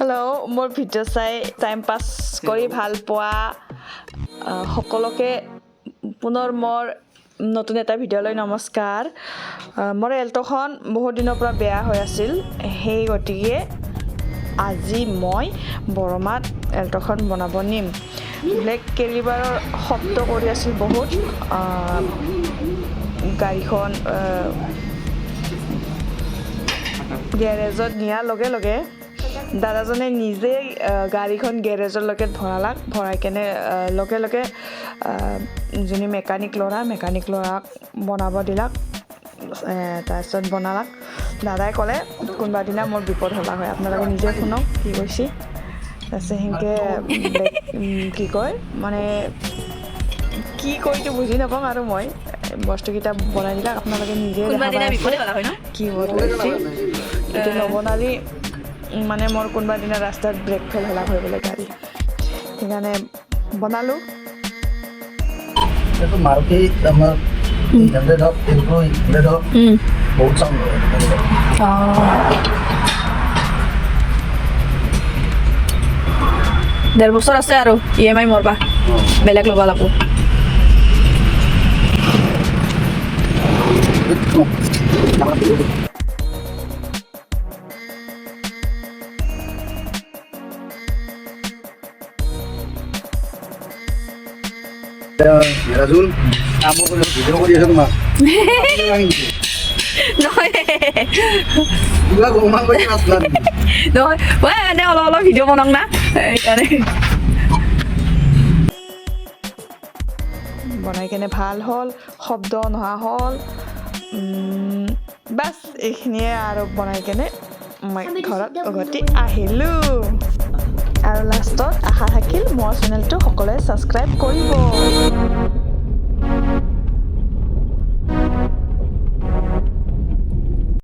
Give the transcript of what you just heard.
Hello' মোৰ video' চাই time পাছ কৰি ভাল পোৱা সকলোকে পুনৰ মোৰ নতুন এটা ভিডিঅ'লৈ নমস্কাৰ। মোৰ এল্ট'খন বহুত দিনৰ পৰা বেয়া হৈ আছিল, সেই গতিকে আজি মই বৰমাত এল্ট'খন বনাব নিম। ব্লেক কেলিবাৰৰ শব্দ কৰি আছিল বহুত। গাড়ীখন গেৰেজত নিয়াৰ লগে লগে দাদাজনে নিজেই গাড়ীখন গেৰেজলৈকে ভৰাই কেনে লগে লগে যোনে মেকানিক ল'ৰাক বনাব দিলাক। তাৰপিছত বনালাক। দাদাই ক'লে কোনোবা দিনা মোৰ বিপদ হ'লা হয়, আপোনালোকে নিজে শুনক কি কৈছে। তাৰপিছত সেনেকৈ কি কয় মানে কি কয়তো বুজি নাপাম আৰু মই বস্তুকেইটা বনাই দিলাক। আপোনালোকে নিজে দেখা পাই আছে কি বনাইছে। এইটো নবনালি মানে মোৰ কোনোবা দিনা ৰাস্তাত ব্ৰেক ফেল হ'লা হৈ বোলে গাড়ী, সেইকাৰণে বনালোঁ। মাৰুতি আমাৰ 800 হওক, টেম্পো 800 হওক, বহুত চাউণ্ড হয়। 1.5 বছৰ আছে আৰু EMI মৰবা, বেলেগ ল'ব লাগিব। ৰাজুল কাম কৰি ভিডিঅ' কৰি আছে তোমাক নহয় কিবা গমান কৰি নাছিলা নহয় মই এনে অলপ ভিডিঅ' বনাম না, সেইকাৰণে বনাই কেনে ভাল হ'ল, শব্দ নোহোৱা হ'ল। বাছ এইখিনিয়ে আৰু বনাই কেনে মই ঘৰত উভতি আহিলোঁ। আৰু লাষ্টত আশা থাকিল মোৰ চেনেলটো সকলোৱে ছাবস্ক্ৰাইব কৰিব।